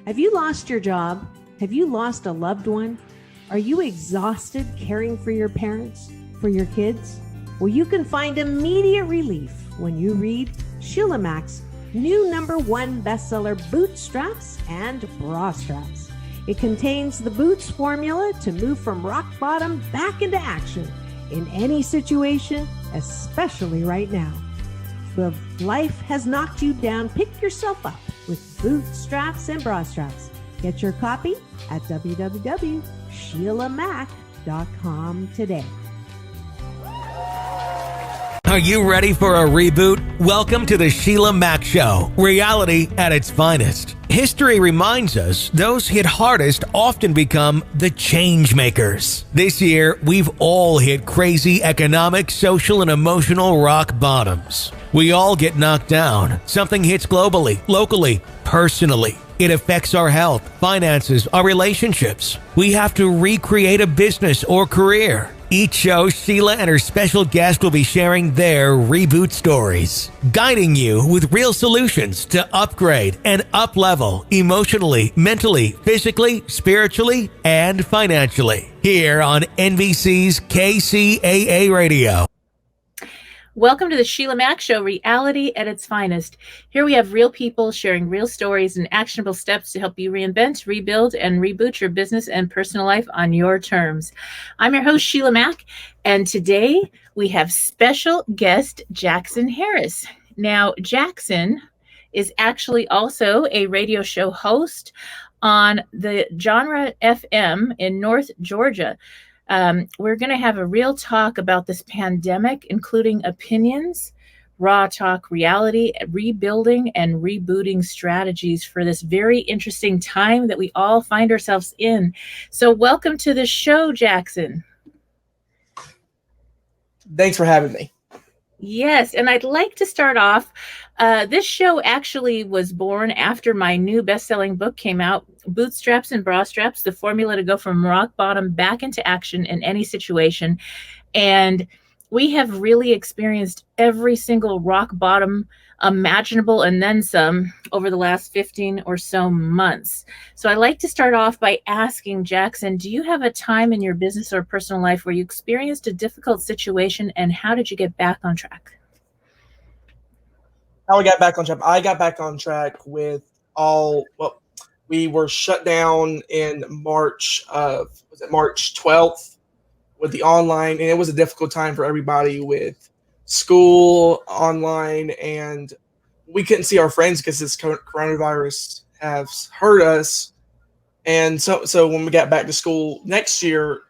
Have you lost your job? Have you lost a loved one? Are you exhausted caring for your parents, for your kids? Well, you can find immediate relief when you read Sheila Mack's new #1 bestseller, Bootstraps and Bra Straps. It contains the Boots formula to move from rock bottom back into action in any situation, especially right now. If life has knocked you down, pick yourself up with Bootstraps and Bra Straps. Get your copy at www.sheilamack.com today. Are you ready for a reboot? Welcome to the Sheila Mack Show, reality at its finest. History reminds us those hit hardest often become the change makers. This year, we've all hit crazy economic, social, and emotional rock bottoms. We all get knocked down. Something hits globally, locally, personally. It affects our health, finances, our relationships. We have to recreate a business or career. Each show, Sheila and her special guest will be sharing their reboot stories, guiding you with real solutions to upgrade and up-level emotionally, mentally, physically, spiritually, and financially. Here on NBC's KCAA Radio. Welcome to the Sheila Mack Show, reality at its finest. Here we have real people sharing real stories and actionable steps to help you reinvent, rebuild, and reboot your business and personal life on your terms. I'm your host, Sheila Mack, and today we have special guest Jackson Harris. Now, Jackson is actually also a radio show host on the Genre FM in North Georgia. We're going to have a real talk about this pandemic, including opinions, raw talk, reality, rebuilding, and rebooting strategies for this very interesting time that we all find ourselves in. So welcome to the show, Jackson. Thanks for having me. Yes, and I'd like to start off. This show actually was born after my new best-selling book came out, Bootstraps and Bra Straps, the formula to go from rock bottom back into action in any situation. And we have really experienced every single rock bottom imaginable and then some over the last 15 or so months. So I'd like to start off by asking Jackson, do you have a time in your business or personal life where you experienced a difficult situation, and how did you get back on track? How I got back on track? I got back on track with we were shut down in March 12th with the online, and it was a difficult time for everybody with school online, and we couldn't see our friends because this coronavirus has hurt us. And so when we got back to school next year,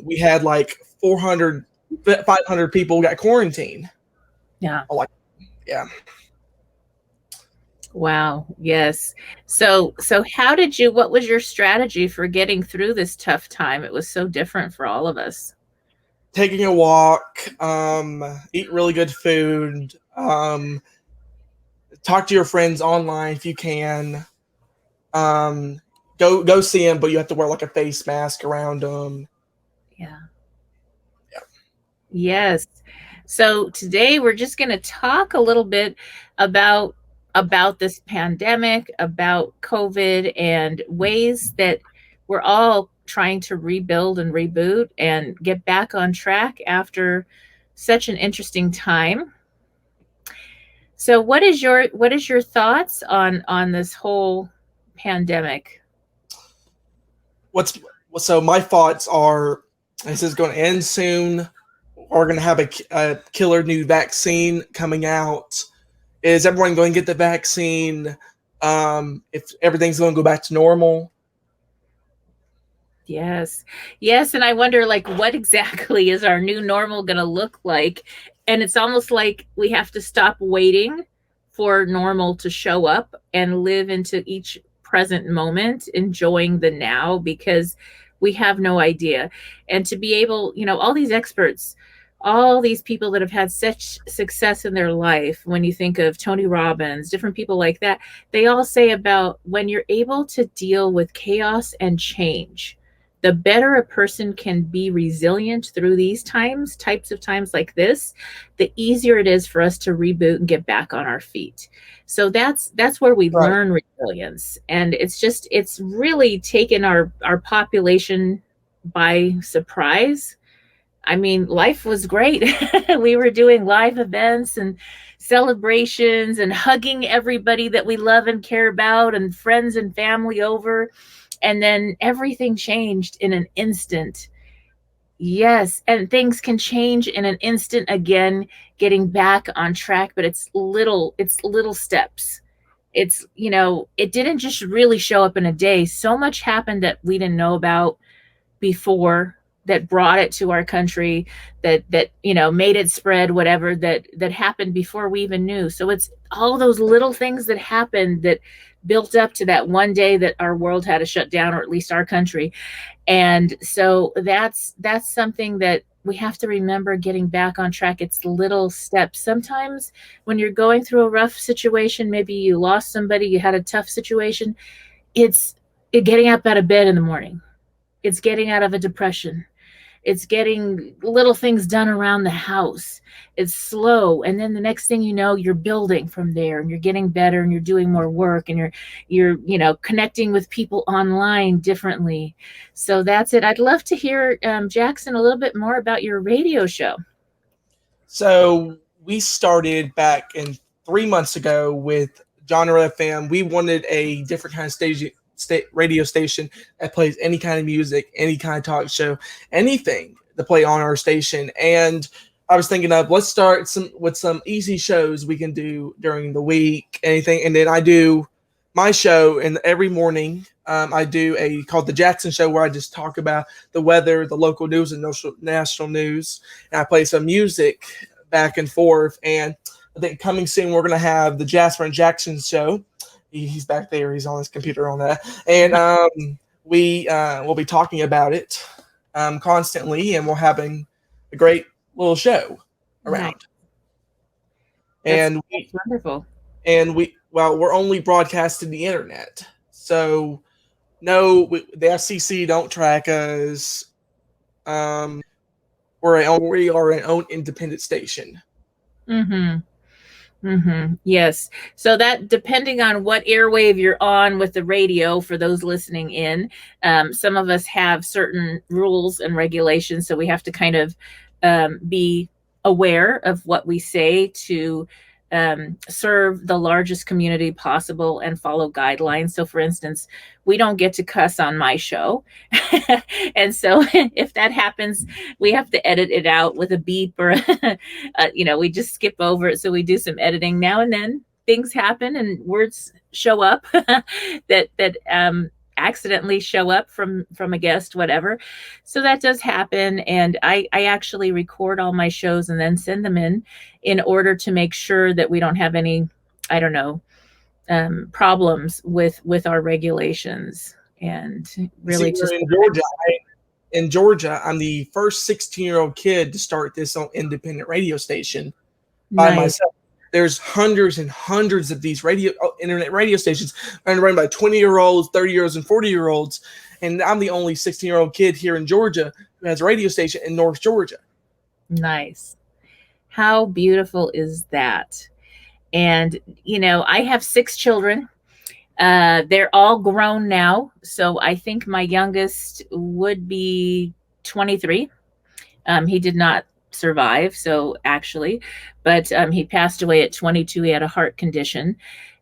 we had like 500 people got quarantined. Yeah. Yeah. Wow. Yes. So what was your strategy for getting through this tough time? It was so different for all of us. Taking a walk, eat really good food, talk to your friends online if you can, go see them, but you have to wear like a face mask around them. Yeah. Yes. So today we're just going to talk a little bit about this pandemic, about COVID, and ways that we're all trying to rebuild and reboot and get back on track after such an interesting time. So what is your thoughts on this whole pandemic? So my thoughts are, this is going to end soon. We're going to have a killer new vaccine coming out. Is everyone going to get the vaccine? If everything's going to go back to normal? Yes. And I wonder, like, what exactly is our new normal going to look like? And it's almost like we have to stop waiting for normal to show up and live into each present moment, enjoying the now, because we have no idea. And to be able, all these experts, all these people that have had such success in their life, when you think of Tony Robbins, different people like that, they all say about when you're able to deal with chaos and change, the better a person can be resilient through these types of times like this, the easier it is for us to reboot and get back on our feet. So that's where we Right. learn resilience. And it's really taken our population by surprise. I mean, life was great. We were doing live events and celebrations and hugging everybody that we love and care about, and friends and family over. And then everything changed in an instant. Yes. And things can change in an instant again, getting back on track, but it's little steps. It's, it didn't just really show up in a day. So much happened that we didn't know about before, that brought it to our country, that made it spread, whatever that happened before we even knew. So it's all those little things that happened that built up to that one day that our world had to shut down, or at least our country. And so that's something that we have to remember, getting back on track. It's little steps. Sometimes when you're going through a rough situation, maybe you lost somebody, you had a tough situation, it's getting up out of bed in the morning. It's getting out of a depression. It's getting little things done around the house. It's slow. And then the next thing you know, you're building from there, and you're getting better, and you're doing more work, and you're connecting with people online differently. So that's it. I'd love to hear, Jackson, a little bit more about your radio show. So we started back in 3 months ago with Genre FM. We wanted a different kind of radio station that plays any kind of music, any kind of talk show, anything to play on our station. And I was thinking of, let's start with some easy shows we can do during the week, anything. And then I do my show, and every morning I do called The Jackson Show, where I just talk about the weather, the local news, and national news. And I play some music back and forth. And I think coming soon, we're going to have the Jasper and Jackson Show. He's back there. He's on his computer on that. And we'll be talking about it constantly, and we're having a great little show around. Nice. That's wonderful. And we're only broadcasting the internet. So no, the FCC don't track us. We are an own independent station. Mm-hmm. Mm-hmm. Yes. So that, depending on what airwave you're on with the radio, for those listening in, some of us have certain rules and regulations. So we have to kind of be aware of what we say to serve the largest community possible and follow guidelines. So for instance, we don't get to cuss on my show. And so if that happens, we have to edit it out with a beep, or, we just skip over it. So we do some editing now and then. Things happen and words show up that accidentally show up from a guest, whatever. So that does happen. And I actually record all my shows and then send them in order to make sure that we don't have any, problems with our regulations. And really, in Georgia, I'm the first 16-year-old kid to start this on independent radio station by myself. There's hundreds and hundreds of these internet radio stations run by 20-year-olds, 30-year-olds, and 40-year-olds. And I'm the only 16-year-old kid here in Georgia who has a radio station in North Georgia. Nice. How beautiful is that? And, I have 6 children. They're all grown now. So I think my youngest would be 23. He did not survive, but he passed away at 22. He had a heart condition.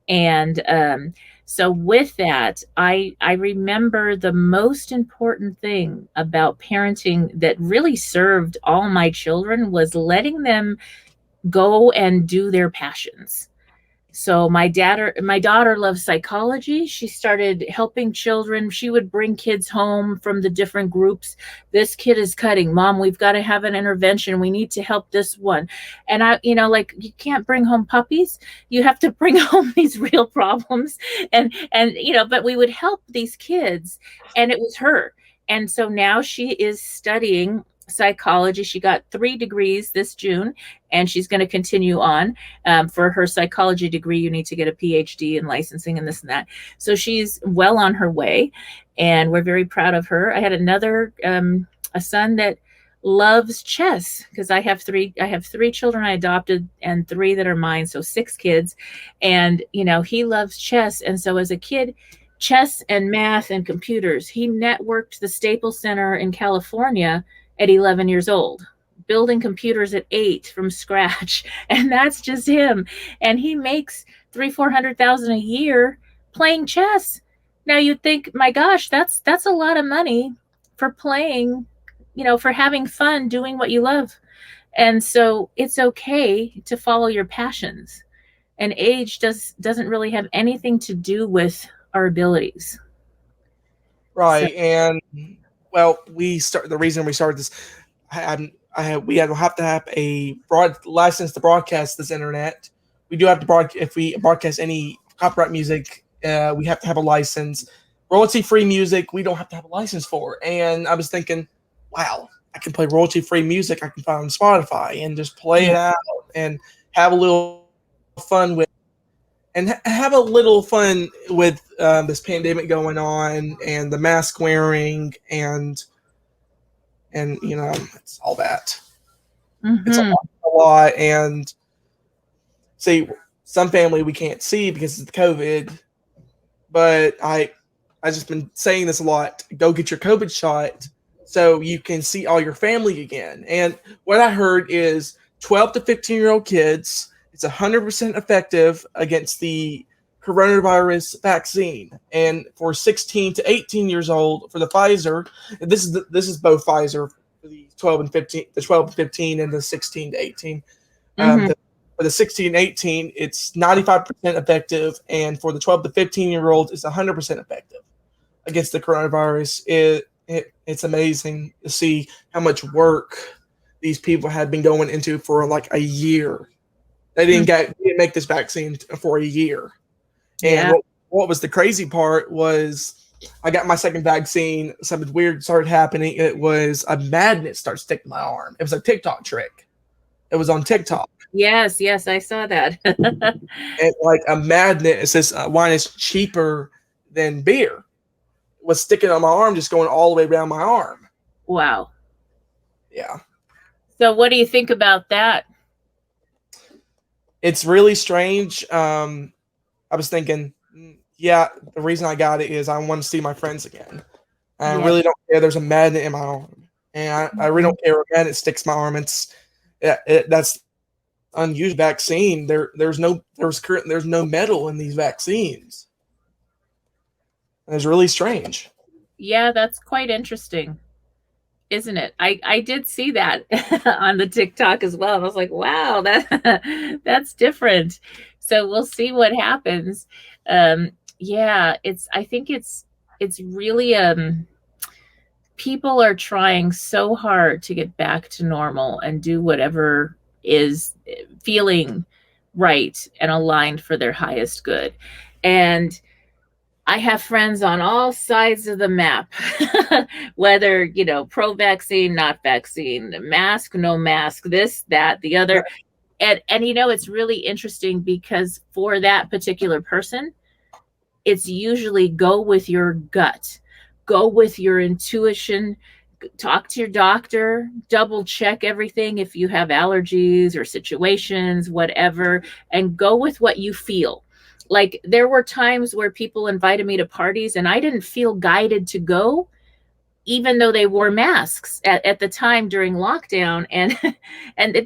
And so with that, I remember the most important thing about parenting that really served all my children was letting them go and do their passions. So my daughter loves psychology. She started helping children. She would bring kids home from the different groups. This kid is cutting. Mom, we've got to have an intervention. We need to help this one. And you can't bring home puppies. You have to bring home these real problems. And but we would help these kids, and it was her. And so now she is studying psychology. She got 3 degrees this June, and she's going to continue on. For her psychology degree, you need to get a PhD in licensing and this and that. So she's well on her way. and we're very proud of her. I had another a son that loves chess, because I have three children I adopted and 3 that are mine, so 6 kids. And he loves chess, and so as a kid, chess and math and computers, he networked the Staples Center in California at 11 years old, building computers at 8 from scratch. And that's just him. And he makes $300,000-400,000 a year playing chess. Now you'd think, my gosh, that's a lot of money for playing, for having fun doing what you love. And so it's okay to follow your passions. And age doesn't really have anything to do with our abilities. Right. So, and the reason we started this, we have to have a license to broadcast this internet. We do have to if we broadcast any copyright music, we have to have a license. Royalty-free music, we don't have to have a license for. And I was thinking, wow, I can play royalty-free music I can find on Spotify and just play it out and have a little fun with this pandemic going on and the mask wearing and it's all that. Mm-hmm. It's a lot. And see, some family we can't see because of the COVID, but I just been saying this a lot. Go get your COVID shot so you can see all your family again. And what I heard is 12 to 15-year-old kids, it's 100% effective against the coronavirus vaccine. And for 16 to 18 years old for the Pfizer, this is both Pfizer for the 12 and 15 and the 16 to 18. Mm-hmm. For the 16 and 18, it's 95% effective, and for the 12 to 15-year-old, it's 100% effective against the coronavirus. It's amazing to see how much work these people had been going into for like a year. They didn't make this vaccine for a year. And what was the crazy part was I got my second vaccine. Something weird started happening. It was a magnet started sticking to my arm. It was a TikTok trick. It was on TikTok. Yes, I saw that. And like a magnet, it says wine is cheaper than beer. Was sticking on my arm, just going all the way around my arm. Wow. Yeah. So what do you think about that? It's really strange. I was thinking, the reason I got it is I want to see my friends again. I really don't care. There's a magnet in my arm, and I really don't care if a magnet sticks my arm. That's unused vaccine. There's no metal in these vaccines. It's really strange. Yeah, that's quite interesting, isn't it? I did see that on the TikTok as well. I was like, wow, that's different. So we'll see what happens. I think it's really people are trying so hard to get back to normal and do whatever is feeling right and aligned for their highest good. And I have friends on all sides of the map, whether, pro-vaccine, not vaccine, mask, no mask, this, that, the other. And it's really interesting because for that particular person, it's usually go with your gut, go with your intuition, talk to your doctor, double check everything if you have allergies or situations, whatever, and go with what you feel. Like there were times where people invited me to parties and I didn't feel guided to go, even though they wore masks at the time during lockdown, and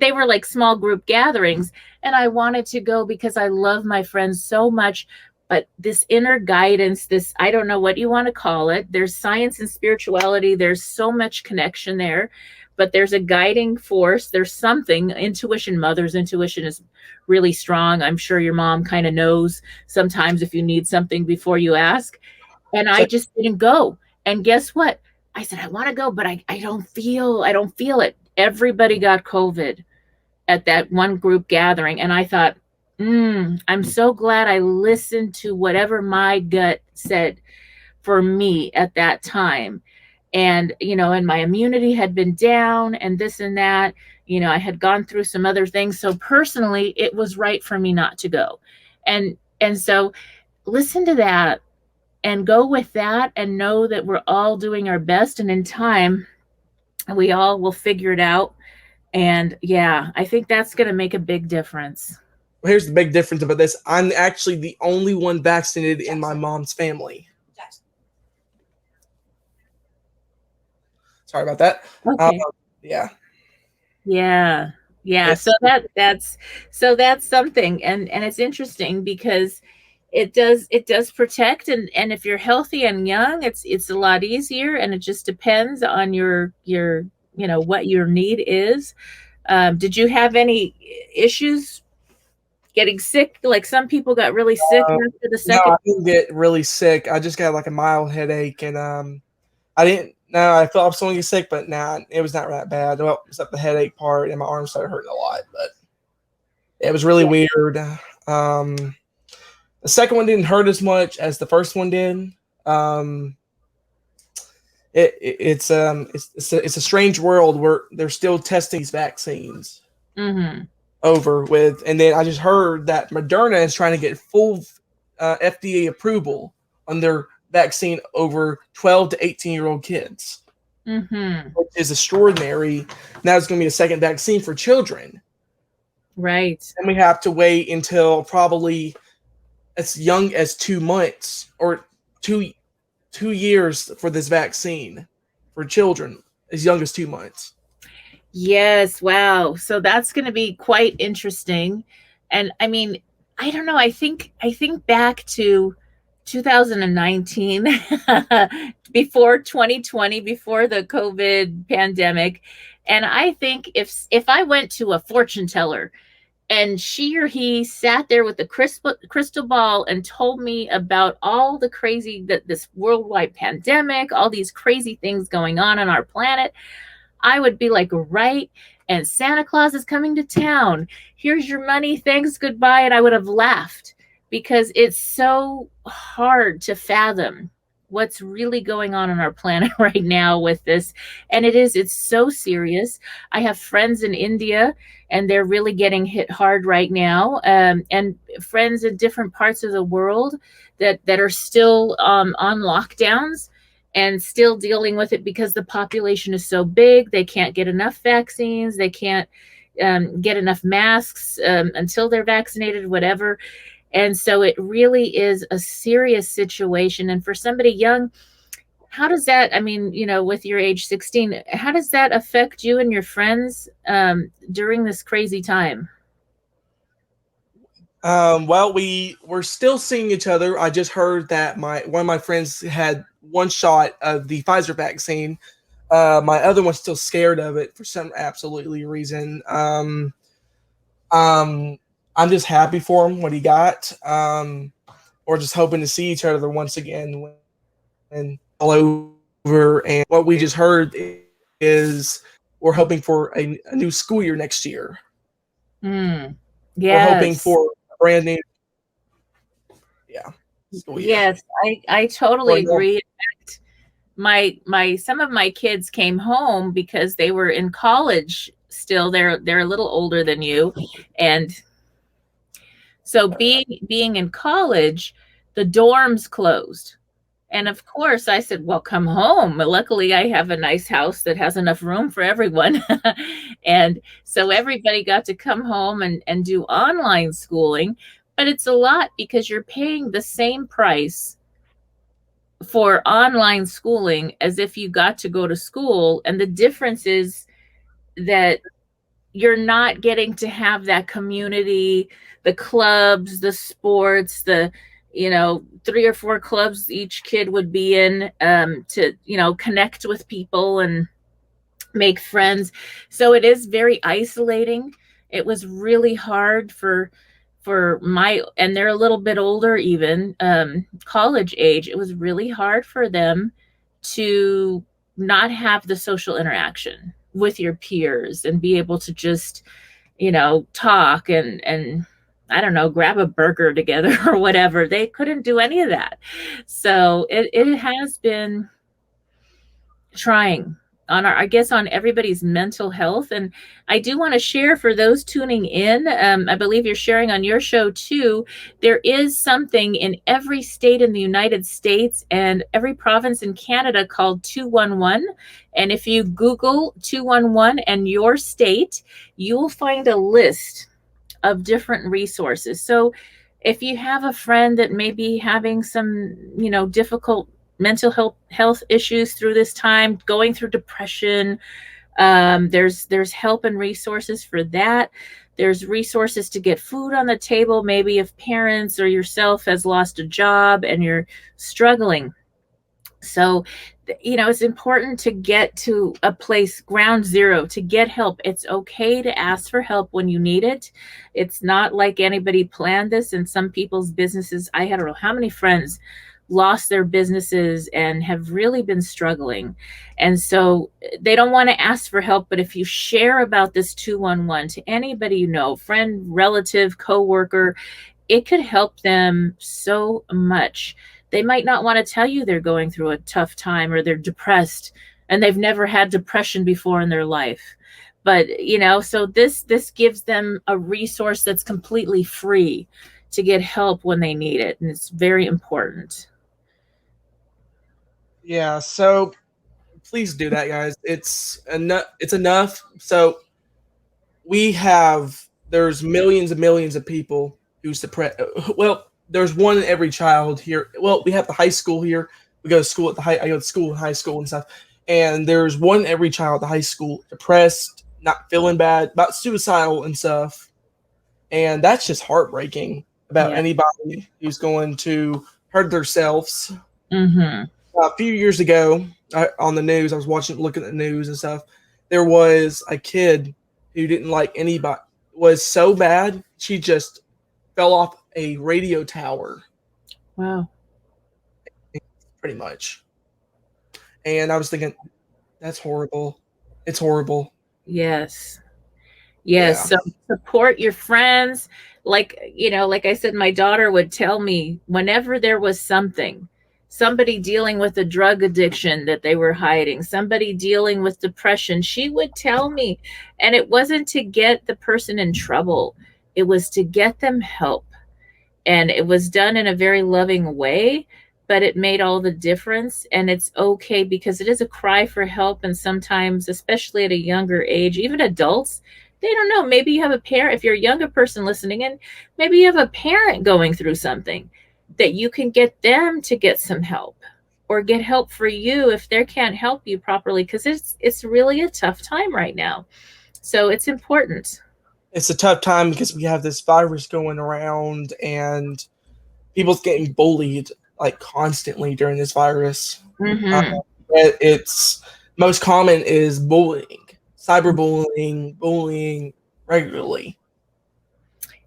they were like small group gatherings. And I wanted to go because I love my friends so much. But this inner guidance, I don't know what you want to call it. There's science and spirituality. There's so much connection there. But there's a guiding force. There's something, intuition, mother's intuition is really strong. I'm sure your mom kind of knows sometimes if you need something before you ask. And I just didn't go. And guess what? I said, I want to go, but I don't feel it. Everybody got COVID at that one group gathering. And I thought, I'm so glad I listened to whatever my gut said for me at that time. And, and my immunity had been down and this and that, I had gone through some other things. So personally, it was right for me not to go. And so listen to that and go with that and know that we're all doing our best, and in time we all will figure it out. And yeah, I think that's going to make a big difference. Well, here's the big difference about this. I'm actually the only one vaccinated in my mom's family. Sorry about that. Okay. Yeah. Yeah. Yeah. So that's something. And it's interesting because it does protect, and if you're healthy and young, it's a lot easier, and it just depends on your what your need is. Did you have any issues getting sick? Like some people got really sick after the second. No, I didn't get really sick. I just got like a mild headache, and I didn't. No, I felt I was going to get sick, but nah, it was not that bad. Well, except the headache part, and my arms started hurting a lot. But it was really weird. The second one didn't hurt as much as the first one did. It's a strange world where they're still testing these vaccines over with, and then I just heard that Moderna is trying to get full FDA approval on their vaccine over 12 to 18-year-old kids, which is extraordinary. Now it's going to be a second vaccine for children, right? And we have to wait until probably as young as 2 months or 2 years for this vaccine for children as young as 2 months. Yes. Wow. So that's going to be quite interesting. And I mean, I don't know. I think back to 2019, before 2020, before the COVID pandemic. And I think if I went to a fortune teller and she or he sat there with the crystal ball and told me about all the crazy, this worldwide pandemic, all these crazy things going on our planet, I would be like, right. And Santa Claus is coming to town. Here's your money. Thanks. Goodbye. And I would have laughed because it's so hard to fathom what's really going on our planet right now with this. And it's so serious. I have friends in India and they're really getting hit hard right now. And friends in different parts of the world that are still on lockdowns and still dealing with it because the population is so big. They can't get enough vaccines. They can't get enough masks until they're vaccinated, whatever. And so it really is a serious situation. And for somebody young, how does that, I mean, with your age 16, how does that affect you and your friends during this crazy time? Well, we're still seeing each other. I just heard that one of my friends had one shot of the Pfizer vaccine. My other one's still scared of it for some absolutely reason. I'm just happy for him what he got. We're just hoping to see each other once again and all over. And what we just heard is we're hoping for a new school year next year. Yes. We're hoping for a brand new. Yeah. Yes, I totally agree. In fact, my some of my kids came home because they were in college still. They're a little older than you, and so being in college, the dorms closed. And of course I said, well, come home. Luckily I have a nice house that has enough room for everyone. And so everybody got to come home and do online schooling. But it's a lot because you're paying the same price for online schooling as if you got to go to school. And the difference is that you're not getting to have that community, the clubs, the sports, the 3 or 4 clubs each kid would be in to connect with people and make friends. So it is very isolating. It was really hard for and they're a little bit older, even college age. It was really hard for them to not have the social interaction with your peers and be able to just talk and I don't know, grab a burger together or whatever. They couldn't do any of that. So it has been trying. I guess on everybody's mental health. And I do want to share for those tuning in, I believe you're sharing on your show too, there is something in every state in the United States and every province in Canada called 211. And if you Google 211 and your state, you will find a list of different resources. So if you have a friend that may be having some, difficult mental health issues through this time, going through depression, there's help and resources for that. There's resources to get food on the table, maybe if parents or yourself has lost a job and you're struggling. So, it's important to get to a place, ground zero, to get help. It's okay to ask for help when you need it. It's not like anybody planned this. In some people's businesses, I don't know how many friends lost their businesses and have really been struggling. And so they don't want to ask for help. But if you share about this 211 to anybody you know, friend, relative, coworker, it could help them so much. They might not want to tell you they're going through a tough time or they're depressed and they've never had depression before in their life. But, so this gives them a resource that's completely free to get help when they need it. And it's very important. Yeah, so please do that, guys. It's enough. So there's millions and millions of people who's depressed. Well, there's one in every child here. Well, we have the high school here. We go to school at I go to school in high school and stuff. And there's one in every child at the high school depressed, not feeling bad, about suicidal and stuff. And that's just heartbreaking about anybody who's going to hurt themselves. Mm-hmm. A few years ago, on the news, I was looking at the news and stuff. There was a kid who didn't like anybody. Was so bad, she just fell off a radio tower. Wow. Pretty much. And I was thinking, that's horrible. It's horrible. Yes. Yeah. So support your friends. Like I said, my daughter would tell me whenever there was somebody dealing with a drug addiction that they were hiding, somebody dealing with depression, she would tell me. And it wasn't to get the person in trouble. It was to get them help. And it was done in a very loving way, but it made all the difference. And it's okay because it is a cry for help. And sometimes, especially at a younger age, even adults, they don't know. Maybe you have a parent, if you're a younger person listening in, maybe you have a parent going through something that you can get them to get some help or get help for you if they can't help you properly, because it's really a tough time right now. So it's important. It's a tough time because we have this virus going around and people's getting bullied like constantly during this virus. Mm-hmm. It's most common is bullying, cyberbullying, bullying regularly.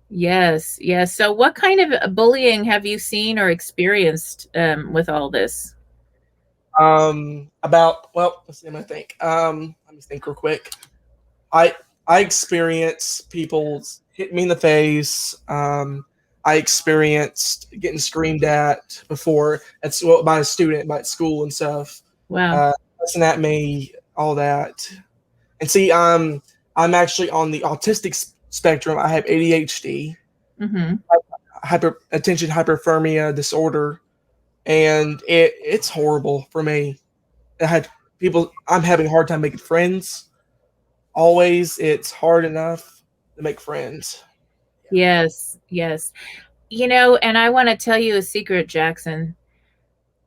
Yes. So what kind of bullying have you seen or experienced with all this? Let's see, let me think. Let me think real quick. I experienced people hit me in the face. I experienced getting screamed at before by a student by school and stuff. Wow. Listen at me, all that. And see, I'm actually on the autistic spectrum. I have ADHD, attention hyperthermia disorder, and it's horrible for me. I'm having a hard time making friends. Always, it's hard enough to make friends. Yes. And I want to tell you a secret, Jackson.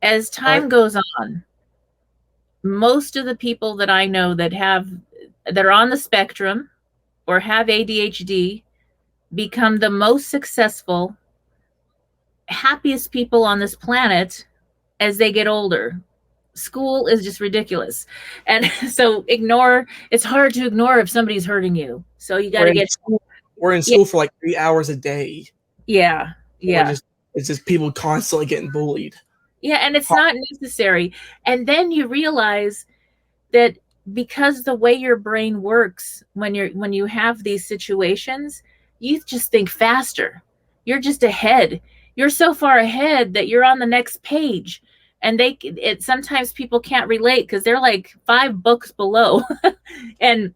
As time goes on, most of the people that I know that are on the spectrum or have ADHD become the most successful, happiest people on this planet as they get older. School is just ridiculous. And so it's hard to ignore if somebody's hurting you. So you got to get school. We're in school for like 3 hours a day. Yeah. It's just people constantly getting bullied. Yeah, and it's not necessary. And then you realize that because the way your brain works when you have these situations, you just think faster. You're just ahead. You're so far ahead that you're on the next page. And sometimes people can't relate because they're like 5 books below. and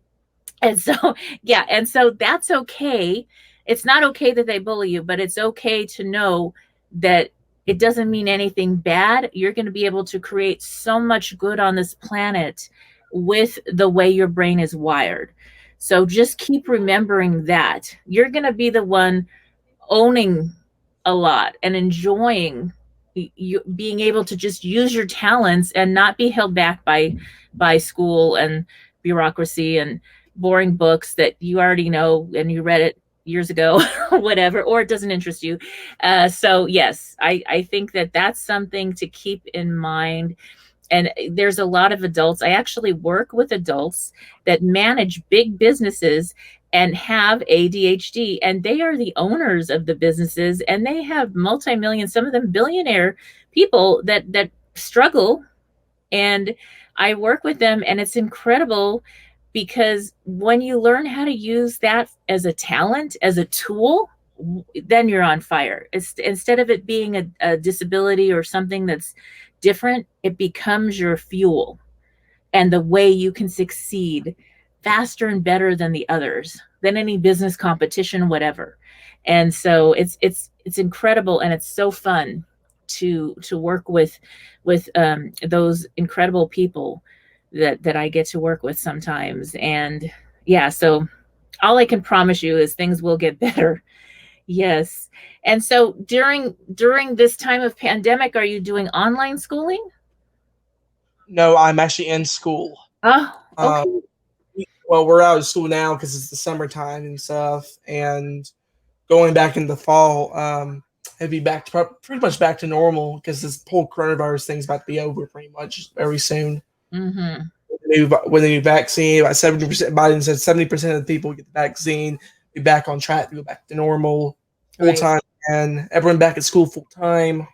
and so yeah, and so that's okay. It's not okay that they bully you, but it's okay to know that it doesn't mean anything bad. You're going to be able to create so much good on this planet with the way your brain is wired. So just keep remembering that you're going to be the one owning a lot and enjoying you being able to just use your talents and not be held back by school and bureaucracy and boring books that you already know and you read it years ago or whatever, or it doesn't interest you. So yes, I think that that's something to keep in mind. And there's a lot of adults. I actually work with adults that manage big businesses and have ADHD, and they are the owners of the businesses, and they have multi-million, some of them billionaire people that struggle. And I work with them, and it's incredible because when you learn how to use that as a talent, as a tool, then you're on fire. Instead of it being a disability or something that's different, it becomes your fuel and the way you can succeed faster and better than the others, than any business competition, whatever. And so it's incredible, and it's so fun to work with those incredible people that I get to work with sometimes. And yeah, so all I can promise you is things will get better. Yes. And so during this time of pandemic, are you doing online schooling? No, I'm actually in school. Oh, okay. Well, we're out of school now because it's the summertime and stuff, and going back in the fall, it'd be back to pretty much back to normal because this whole coronavirus thing's about to be over pretty much very soon. Mm-hmm. With the new vaccine, about 70%, Biden said 70% of the people get the vaccine, be back on track to go back to normal full time, and everyone back at school full time,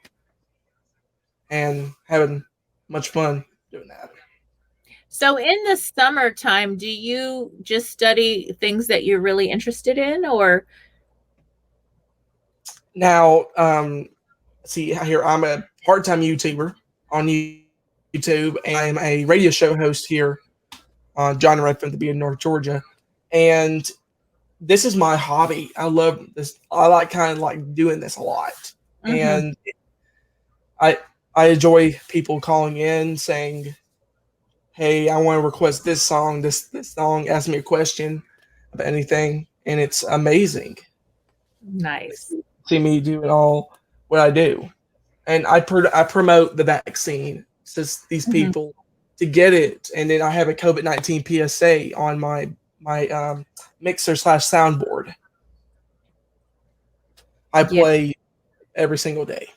and having much fun doing that. So in the summertime, do you just study things that you're really interested in, or? Now, see here, I'm a part-time YouTuber on YouTube, and I'm a radio show host here on John Redfern to be in North Georgia. And this is my hobby. I love this. I like doing this a lot. Mm-hmm. And I enjoy people calling in saying, hey, I want to request this song, this song, ask me a question about anything. And it's amazing. Nice. See me doing all what I do. And I promote the vaccine to these people to get it. And then I have a COVID-19 PSA on my mixer / soundboard. I play every single day.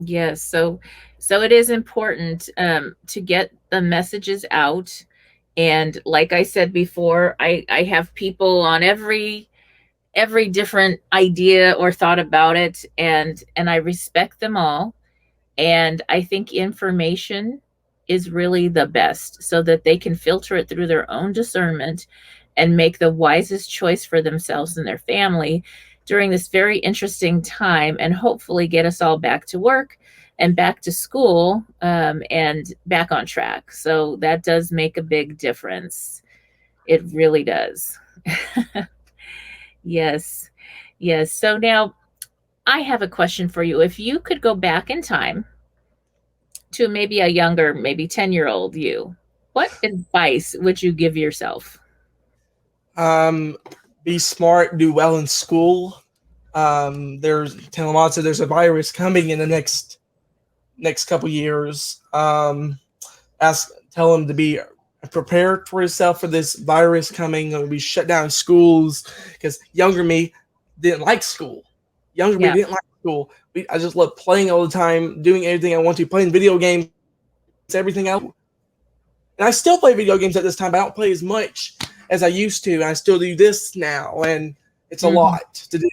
Yes. So it is important to get the messages out. And like I said before, I have people on every different idea or thought about it, and I respect them all. And I think information is really the best so that they can filter it through their own discernment and make the wisest choice for themselves and their family during this very interesting time, and hopefully get us all back to work and back to school and back on track. So that does make a big difference. It really does. Yes. Yes. So now I have a question for you. If you could go back in time to maybe a younger, maybe 10-year-old you, what advice would you give yourself? Be smart, do well in school. There's a virus coming in the next couple years. Tell them to be prepared for yourself for this virus coming. It'll be shut down schools because younger me didn't like school. Me didn't like school. I just love playing all the time, doing everything I want to, playing video games, everything else. And I still play video games at this time, but I don't play as much as I used to. And I still do this now, and it's a lot to do.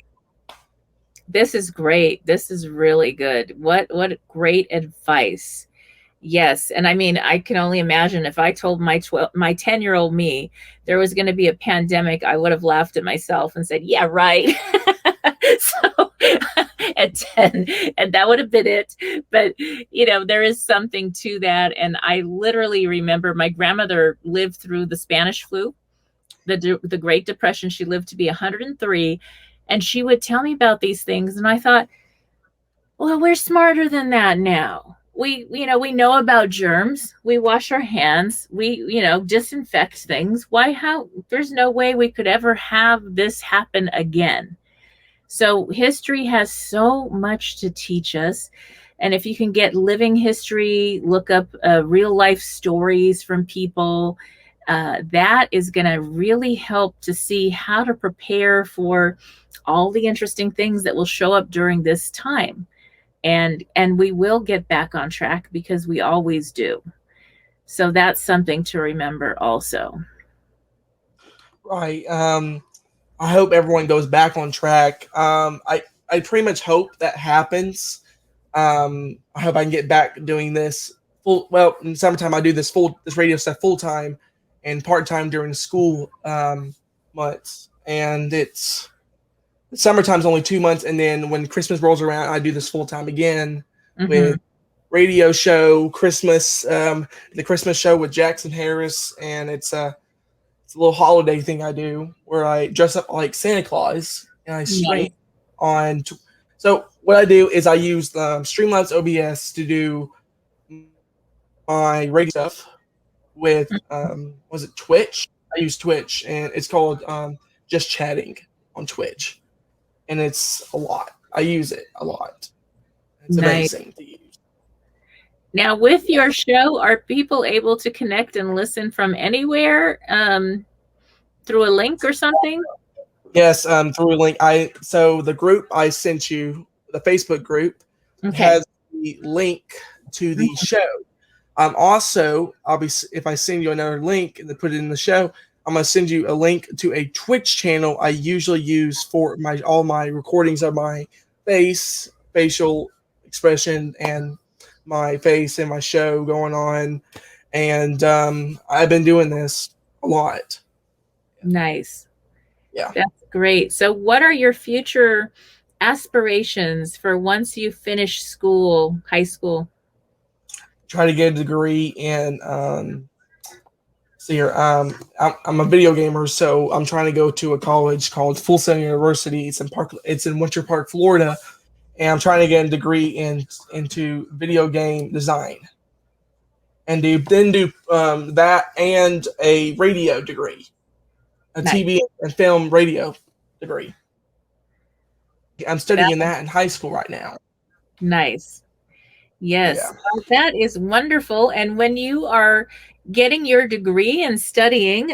This is great. This is really good. What great advice. Yes. And I mean, I can only imagine if I told my 10-year-old me there was going to be a pandemic, I would have laughed at myself and said, yeah, right. So, at 10, and that would have been it. But, there is something to that. And I literally remember my grandmother lived through the Spanish flu, the Great Depression. She lived to be 103, and she would tell me about these things. And I thought, well, we're smarter than that now. We know about germs. We wash our hands. We, disinfect things. There's no way we could ever have this happen again. So history has so much to teach us. And if you can get living history, look up real life stories from people, that is going to really help to see how to prepare for all the interesting things that will show up during this time. And we will get back on track, because we always do. So that's something to remember also. Right. I hope everyone goes back on track. I pretty much hope that happens. I hope I can get back doing this full. Well, in summertime I do this radio stuff full time, and part time during the school months. And summertime's only 2 months, and then when Christmas rolls around, I do this full time again with radio show Christmas, the Christmas show with Jackson Harris, and it's a little holiday thing I do where I dress up like Santa Claus and I stream on. So what I do is I use Streamlabs OBS to do my radio stuff with was it Twitch? I use Twitch, and it's called Just Chatting on Twitch. And it's a lot. I use it a lot. It's amazing to use. Now, with your show, are people able to connect and listen from anywhere through a link or something? Yes, through a link. So the group I sent you, the Facebook group, has the link to the show. Also, if I send you another link and put it in the show, I'm going to send you a link to a Twitch channel I usually use for all my recordings of my facial expression, and my face and my show going on. And I've been doing this a lot. Nice. Yeah. That's great. So what are your future aspirations for once you finish school, high school? Try to get a degree in I'm a video gamer, so I'm trying to go to a college called Full Sail University. It's in Winter Park, Florida, and I'm trying to get a degree into video game design, and do that and a radio degree, a TV and film radio degree. I'm studying that in high school right now. Nice. Yes, well, that is wonderful. And when you are getting your degree and studying,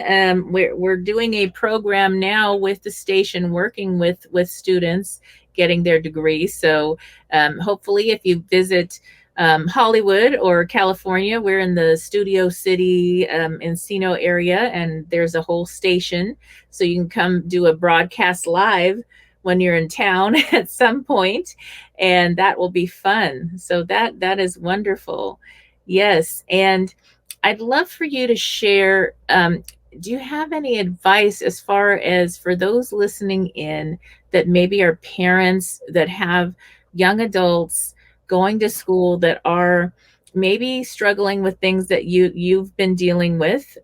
we're doing a program now with the station working with students getting their degree. So hopefully if you visit Hollywood or California, we're in the Studio City Encino area, and there's a whole station. So you can come do a broadcast live when you're in town at some point, and that will be fun. So that is wonderful. Yes. And I'd love for you to share, do you have any advice as far as for those listening in that maybe are parents that have young adults going to school that are maybe struggling with things that you've been dealing with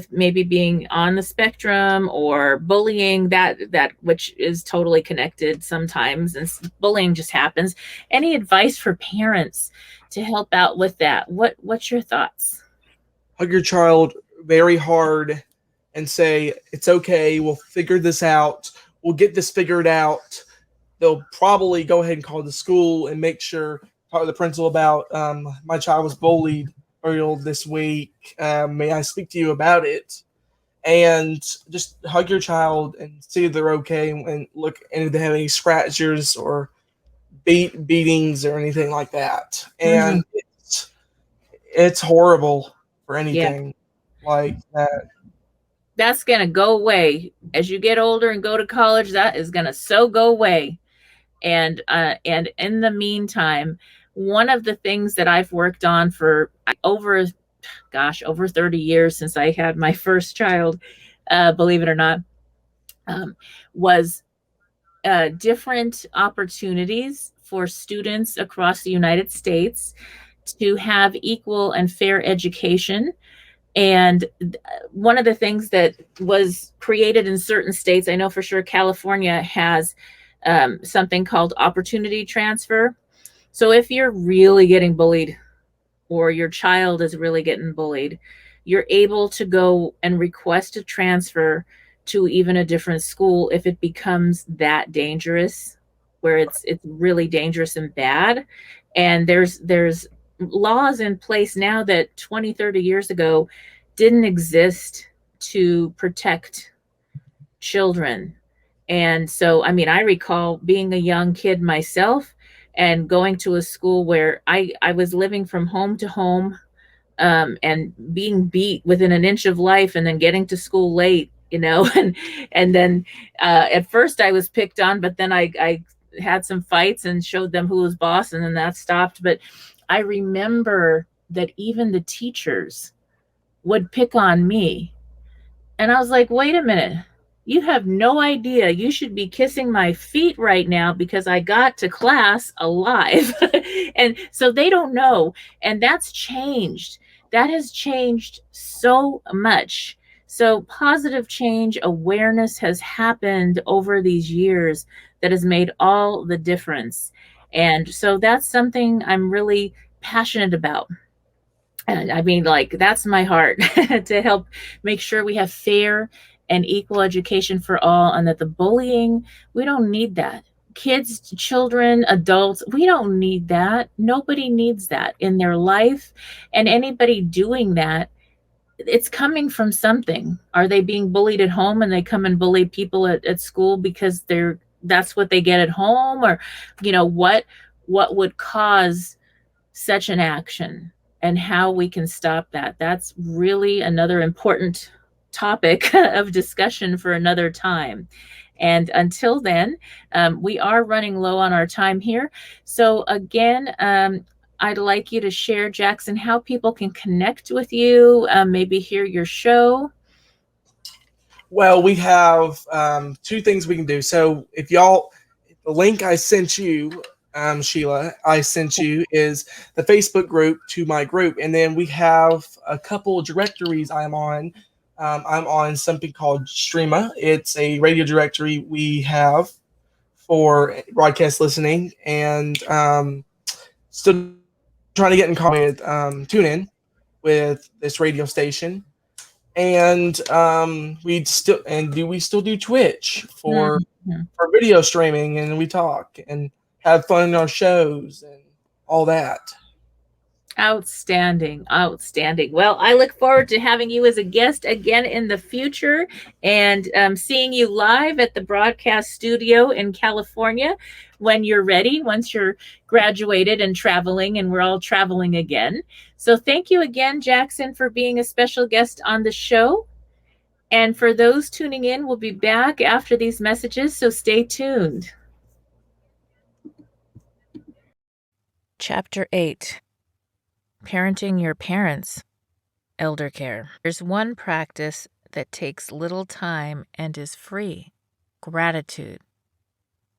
maybe being on the spectrum or bullying, that which is totally connected sometimes, and bullying just happens. Any advice for parents to help out with that? What's your thoughts? Hug your child very hard and say, it's okay, we'll figure this out, we'll get this figured out. They'll probably go ahead and call the school and talk to the principal about my child was bullied earlier this week. May I speak to you about it? And just hug your child and see if they're okay, and look, and if they have any scratches or beatings or anything like that. And it's horrible for anything like that. That's going to go away as you get older and go to college. That is going to go away. And in the meantime, one of the things that I've worked on for over 30 years since I had my first child, believe it or not, was different opportunities for students across the United States to have equal and fair education. And one of the things that was created in certain states, I know for sure California has something called opportunity transfer. So if you're really getting bullied or your child is really getting bullied, you're able to go and request a transfer to even a different school if it becomes that dangerous, where it's really dangerous and bad. And there's laws in place now that 20, 30 years ago didn't exist to protect children. And so, I mean, I recall being a young kid myself and going to a school where I was living from home to home, and being beat within an inch of life and then getting to school late, and then at first I was picked on, but then I had some fights and showed them who was boss, and then that stopped. But I remember that even the teachers would pick on me. And I was like, wait a minute. You have no idea. You should be kissing my feet right now because I got to class alive. And so they don't know. And that's changed. That has changed so much. So positive change, awareness has happened over these years that has made all the difference. And so that's something I'm really passionate about. And I mean, like, that's my heart to help make sure we have fair and equal education for all, and that the bullying, we don't need that. Kids, children, adults, we don't need that. Nobody needs that in their life. And anybody doing that, it's coming from something. Are they being bullied at home and they come and bully people at school because that's what they get at home? Or, what would cause such an action, and how we can stop that? That's really another important topic of discussion for another time. And until then, we are running low on our time here. So again, I'd like you to share, Jackson, how people can connect with you, maybe hear your show. Well, we have two things we can do. So if the link I sent you, Sheila, I sent you is the Facebook group to my group. And then we have a couple of directories I'm on. I'm on something called Streama. It's a radio directory we have for broadcast listening, and still trying to get in contact with TuneIn with this radio station. And we still do Twitch for video streaming, and we talk and have fun in our shows and all that. Outstanding. Well, I look forward to having you as a guest again in the future, and seeing you live at the broadcast studio in California when you're ready, once you're graduated and traveling, and we're all traveling again. So thank you again, Jackson, for being a special guest on the show. And for those tuning in, we'll be back after these messages, so stay tuned. Chapter 8. Parenting your parents. Elder care. There's one practice that takes little time and is free: gratitude.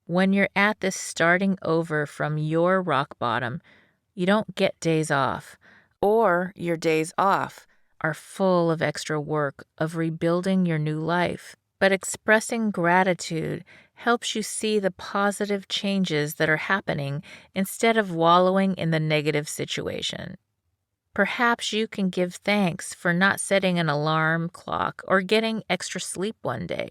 When you're at this starting over from your rock bottom, you don't get days off, or your days off are full of extra work of rebuilding your new life. But expressing gratitude helps you see the positive changes that are happening instead of wallowing in the negative situation. Perhaps you can give thanks for not setting an alarm clock or getting extra sleep one day.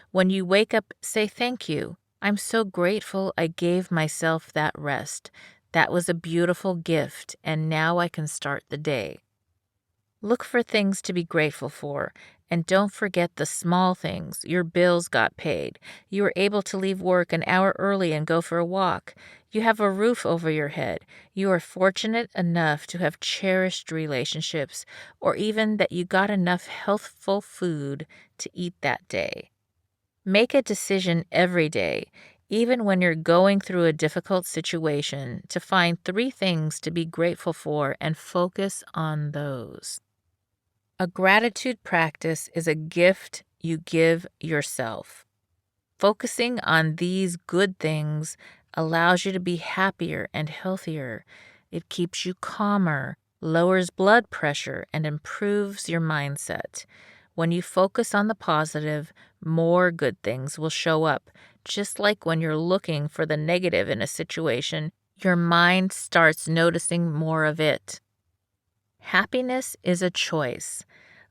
When you wake up, say thank you. I'm so grateful I gave myself that rest. That was a beautiful gift, and now I can start the day. Look for things to be grateful for, and don't forget the small things. Your bills got paid. You were able to leave work an hour early and go for a walk. You have a roof over your head. You are fortunate enough to have cherished relationships, or even that you got enough healthful food to eat that day. Make a decision every day, even when you're going through a difficult situation, to find 3 things to be grateful for and focus on those. A gratitude practice is a gift you give yourself. Focusing on these good things allows you to be happier and healthier. It keeps you calmer, lowers blood pressure, and improves your mindset. When you focus on the positive, more good things will show up. Just like when you're looking for the negative in a situation, your mind starts noticing more of it. Happiness is a choice.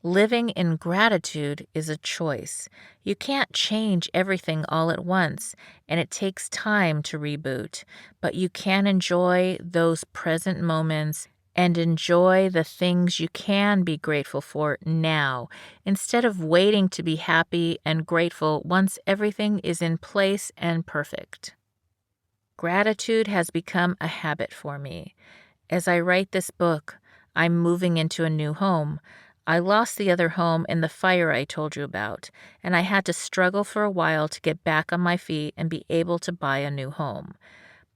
Living in gratitude is a choice. You can't change everything all at once, and it takes time to reboot, but you can enjoy those present moments and enjoy the things you can be grateful for now, instead of waiting to be happy and grateful once everything is in place and perfect. Gratitude has become a habit for me. As I write this book, I'm moving into a new home. I lost the other home in the fire I told you about, and I had to struggle for a while to get back on my feet and be able to buy a new home.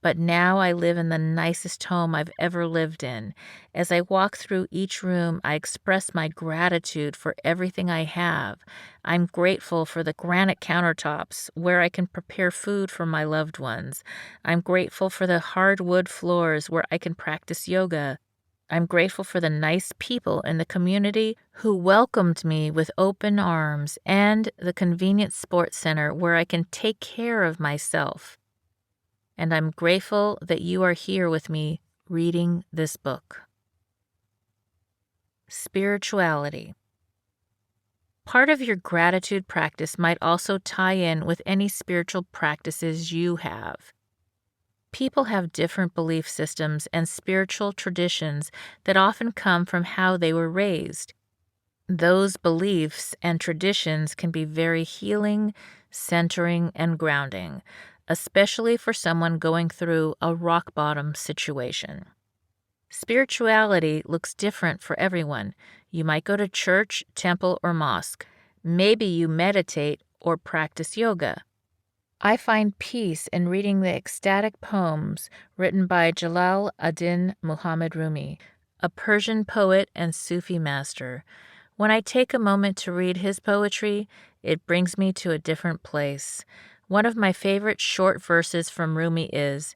But now I live in the nicest home I've ever lived in. As I walk through each room, I express my gratitude for everything I have. I'm grateful for the granite countertops where I can prepare food for my loved ones. I'm grateful for the hardwood floors where I can practice yoga. I'm grateful for the nice people in the community who welcomed me with open arms, and the convenient sports center where I can take care of myself. And I'm grateful that you are here with me reading this book. Spirituality. Part of your gratitude practice might also tie in with any spiritual practices you have. People have different belief systems and spiritual traditions that often come from how they were raised. Those beliefs and traditions can be very healing, centering, and grounding, especially for someone going through a rock bottom situation. Spirituality looks different for everyone. You might go to church, temple, or mosque. Maybe you meditate or practice yoga. I find peace in reading the ecstatic poems written by Jalal ad-Din Muhammad Rumi, a Persian poet and Sufi master. When I take a moment to read his poetry, it brings me to a different place. One of my favorite short verses from Rumi is,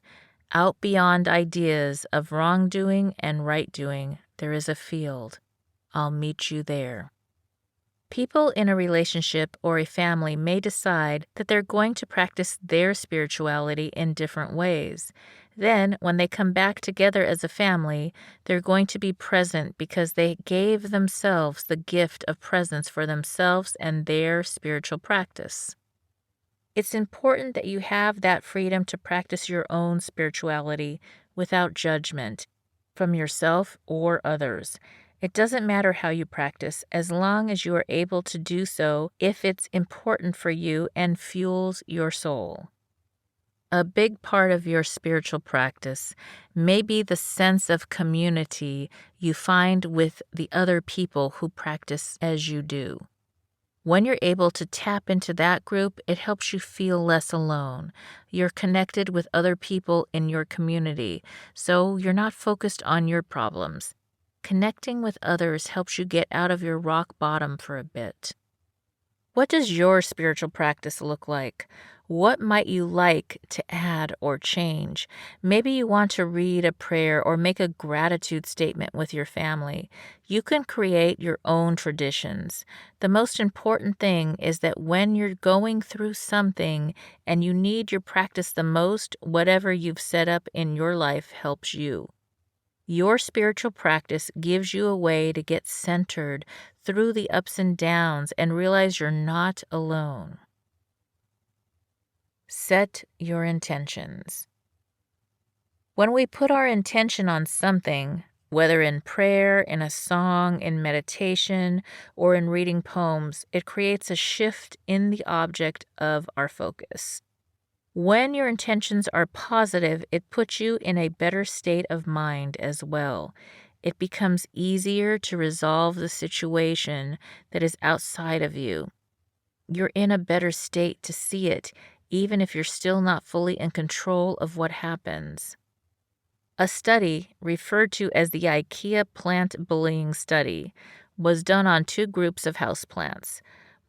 "Out beyond ideas of wrongdoing and right doing, there is a field. I'll meet you there." People in a relationship or a family may decide that they're going to practice their spirituality in different ways. Then, when they come back together as a family, they're going to be present because they gave themselves the gift of presence for themselves and their spiritual practice. It's important that you have that freedom to practice your own spirituality without judgment from yourself or others. It doesn't matter how you practice, as long as you are able to do so if it's important for you and fuels your soul. A big part of your spiritual practice may be the sense of community you find with the other people who practice as you do. When you're able to tap into that group, it helps you feel less alone. You're connected with other people in your community, so you're not focused on your problems. Connecting with others helps you get out of your rock bottom for a bit. What does your spiritual practice look like? What might you like to add or change? Maybe you want to read a prayer or make a gratitude statement with your family. You can create your own traditions. The most important thing is that when you're going through something and you need your practice the most, whatever you've set up in your life helps you. Your spiritual practice gives you a way to get centered through the ups and downs and realize you're not alone. Set your intentions. When we put our intention on something, whether in prayer, in a song, in meditation, or in reading poems, it creates a shift in the object of our focus. When your intentions are positive, it puts you in a better state of mind as well. It becomes easier to resolve the situation that is outside of you. You're in a better state to see it, even if you're still not fully in control of what happens. A study, referred to as the IKEA plant bullying study, was done on 2 groups of houseplants.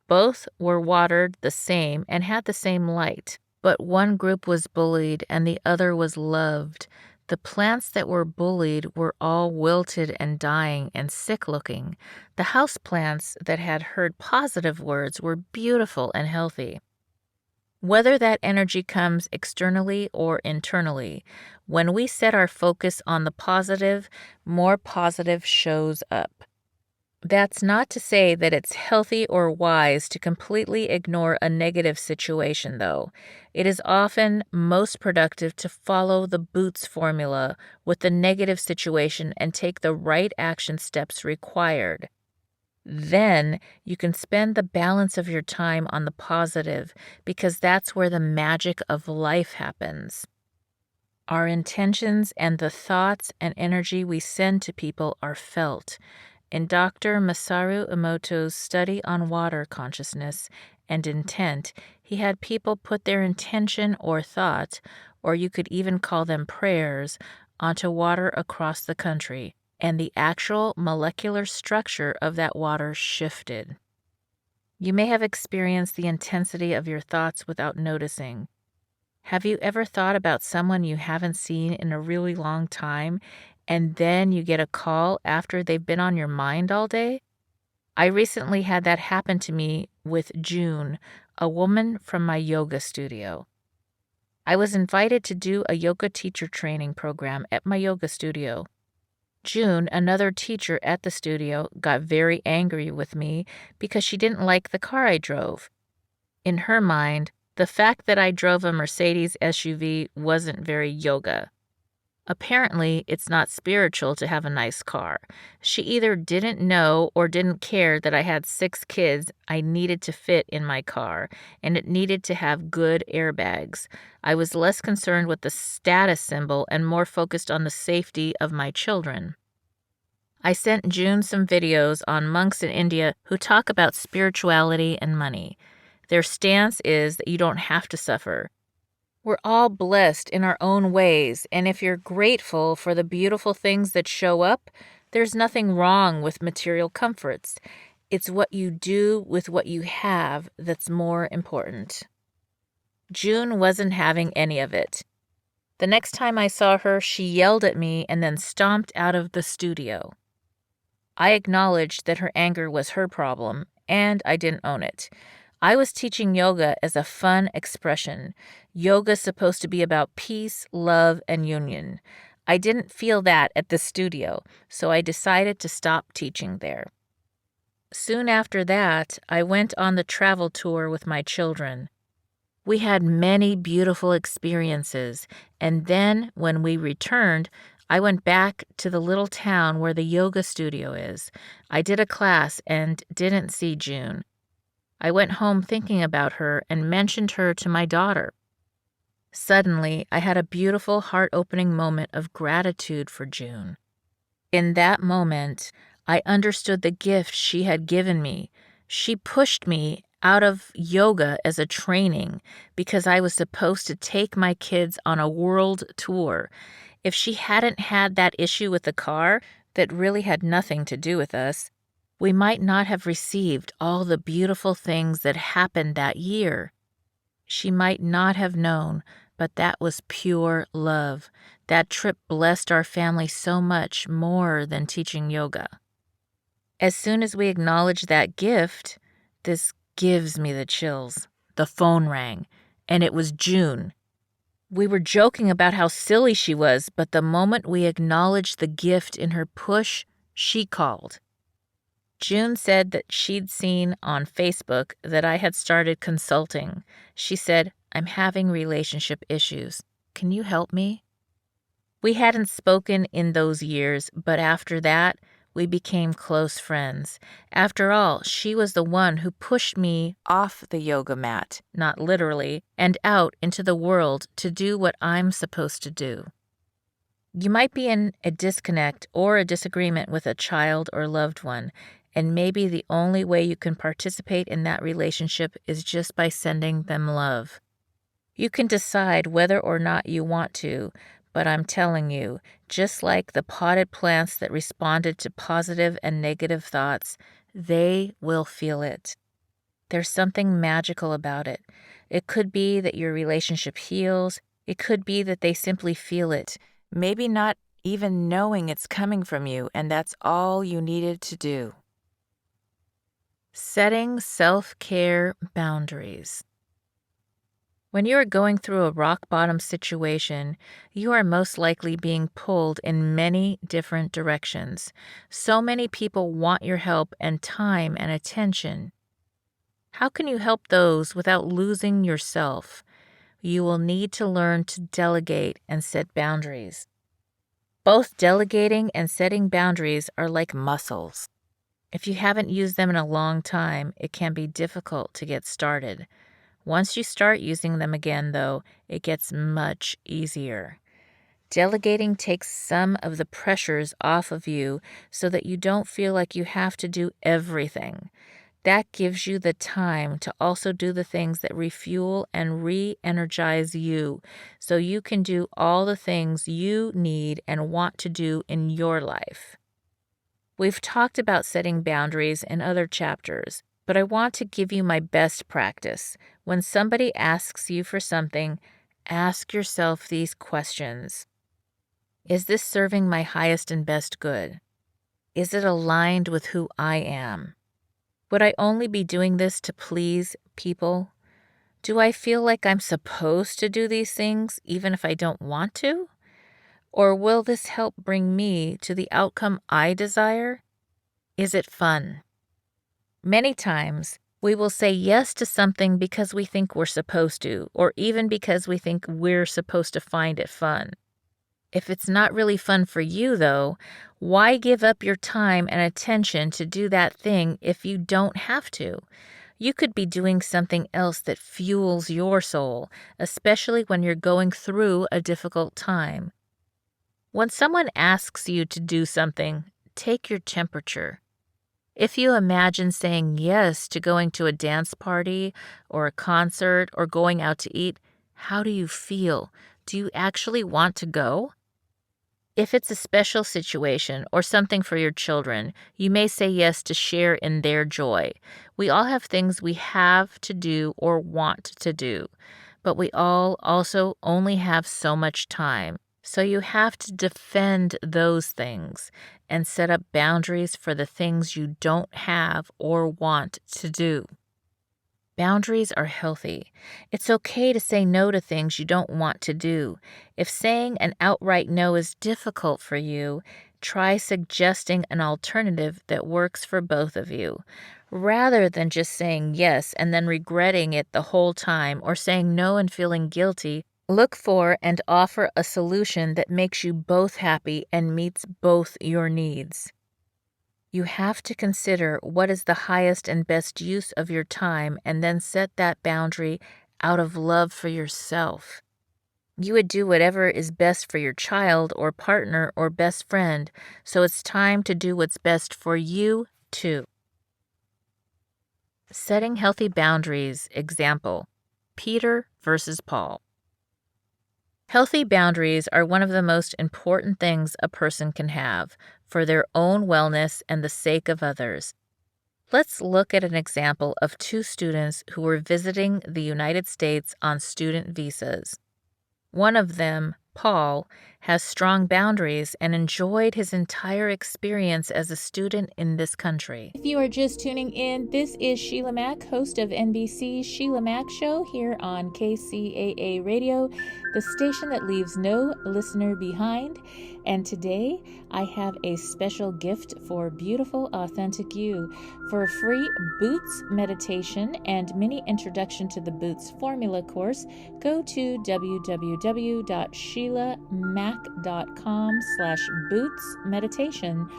Both were watered the same and had the same light, but one group was bullied and the other was loved. The plants that were bullied were all wilted and dying and sick-looking. The house plants that had heard positive words were beautiful and healthy. Whether that energy comes externally or internally, when we set our focus on the positive, more positive shows up. That's not to say that it's healthy or wise to completely ignore a negative situation, though. It is often most productive to follow the Boots formula with the negative situation and take the right action steps required. Then you can spend the balance of your time on the positive, because that's where the magic of life happens. Our intentions and the thoughts and energy we send to people are felt. In Dr. Masaru Emoto's study on water consciousness and intent, he had people put their intention or thought, or you could even call them prayers, onto water across the country, and the actual molecular structure of that water shifted. You may have experienced the intensity of your thoughts without noticing. Have you ever thought about someone you haven't seen in a really long time, and then you get a call after they've been on your mind all day? I recently had that happen to me with June, a woman from my yoga studio. I was invited to do a yoga teacher training program at my yoga studio. June, another teacher at the studio, got very angry with me because she didn't like the car I drove. In her mind, the fact that I drove a Mercedes SUV wasn't very yoga. Apparently, it's not spiritual to have a nice car. She either didn't know or didn't care that I had 6 kids I needed to fit in my car, and it needed to have good airbags. I was less concerned with the status symbol and more focused on the safety of my children. I sent June some videos on monks in India who talk about spirituality and money. Their stance is that you don't have to suffer. We're all blessed in our own ways, and if you're grateful for the beautiful things that show up, there's nothing wrong with material comforts. It's what you do with what you have that's more important. June wasn't having any of it. The next time I saw her, she yelled at me and then stomped out of the studio. I acknowledged that her anger was her problem, and I didn't own it. I was teaching yoga as a fun expression. Yoga's supposed to be about peace, love, and union. I didn't feel that at the studio, so I decided to stop teaching there. Soon after that, I went on the travel tour with my children. We had many beautiful experiences, and then when we returned, I went back to the little town where the yoga studio is. I did a class and didn't see June. I went home thinking about her and mentioned her to my daughter. Suddenly, I had a beautiful, heart-opening moment of gratitude for June. In that moment, I understood the gift she had given me. She pushed me out of yoga as a training because I was supposed to take my kids on a world tour. If she hadn't had that issue with the car that really had nothing to do with us, we might not have received all the beautiful things that happened that year. She might not have known, but that was pure love. That trip blessed our family so much more than teaching yoga. As soon as we acknowledge that gift, this gives me the chills. The phone rang, and it was June. We were joking about how silly she was, but the moment we acknowledged the gift in her push, she called. June said that she'd seen on Facebook that I had started consulting. She said, "I'm having relationship issues. Can you help me?" We hadn't spoken in those years, but after that, we became close friends. After all, she was the one who pushed me off the yoga mat, not literally, and out into the world to do what I'm supposed to do. You might be in a disconnect or a disagreement with a child or loved one, and maybe the only way you can participate in that relationship is just by sending them love. You can decide whether or not you want to, but I'm telling you, just like the potted plants that responded to positive and negative thoughts, they will feel it. There's something magical about it. It could be that your relationship heals. It could be that they simply feel it, maybe not even knowing it's coming from you, and that's all you needed to do. Setting self-care boundaries. When you are going through a rock-bottom situation, you are most likely being pulled in many different directions. So many people want your help and time and attention. How can you help those without losing yourself? You will need to learn to delegate and set boundaries. Both delegating and setting boundaries are like muscles. If you haven't used them in a long time, it can be difficult to get started. Once you start using them again, though, it gets much easier. Delegating takes some of the pressures off of you so that you don't feel like you have to do everything. That gives you the time to also do the things that refuel and re-energize you so you can do all the things you need and want to do in your life. We've talked about setting boundaries in other chapters, but I want to give you my best practice. When somebody asks you for something, ask yourself these questions. Is this serving my highest and best good? Is it aligned with who I am? Would I only be doing this to please people? Do I feel like I'm supposed to do these things even if I don't want to? Or will this help bring me to the outcome I desire? Is it fun? Many times, we will say yes to something because we think we're supposed to, or even because we think we're supposed to find it fun. If it's not really fun for you, though, why give up your time and attention to do that thing if you don't have to? You could be doing something else that fuels your soul, especially when you're going through a difficult time. When someone asks you to do something, take your temperature. If you imagine saying yes to going to a dance party or a concert or going out to eat, how do you feel? Do you actually want to go? If it's a special situation or something for your children, you may say yes to share in their joy. We all have things we have to do or want to do, but we all also only have so much time. So you have to defend those things and set up boundaries for the things you don't have or want to do. Boundaries are healthy. It's okay to say no to things you don't want to do. If saying an outright no is difficult for you, try suggesting an alternative that works for both of you. Rather than just saying yes and then regretting it the whole time or saying no and feeling guilty, look for and offer a solution that makes you both happy and meets both your needs. You have to consider what is the highest and best use of your time and then set that boundary out of love for yourself. You would do whatever is best for your child or partner or best friend, so it's time to do what's best for you too. Setting healthy boundaries. Example, Peter versus Paul. Healthy boundaries are one of the most important things a person can have for their own wellness and the sake of others. Let's look at an example of two students who were visiting the United States on student visas. One of them, Paul, has strong boundaries and enjoyed his entire experience as a student in this country. If you are just tuning in, this is Sheila Mack, host of NBC's Sheila Mack Show here on KCAA Radio, the station that leaves no listener behind. And today, I have a special gift for beautiful, authentic you. For a free Boots meditation and mini introduction to the Boots formula course, go to www.sheilamac.com/Boots meditation.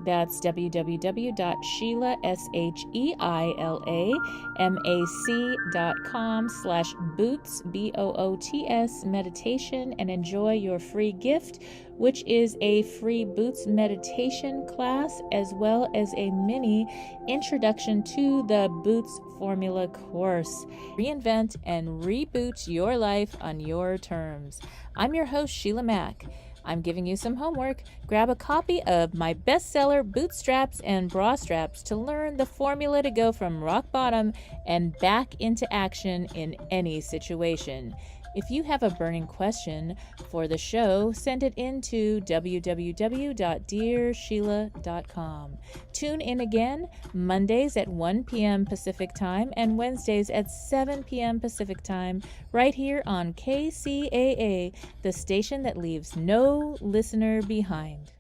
That's www.Sheilamac.com/Boots, BOOTS meditation, and enjoy your free gift, which is a free Boots meditation class as well as a mini introduction to the Boots formula course. Reinvent and reboot your life on your terms. I'm your host, Sheila Mack. I'm giving you some homework. Grab a copy of my bestseller, Bootstraps and Bra Straps, to learn the formula to go from rock bottom and back into action in any situation. If you have a burning question for the show, send it in to www.dearsheila.com. Tune in again Mondays at 1 p.m. Pacific Time and Wednesdays at 7 p.m. Pacific Time, right here on KCAA, the station that leaves no listener behind.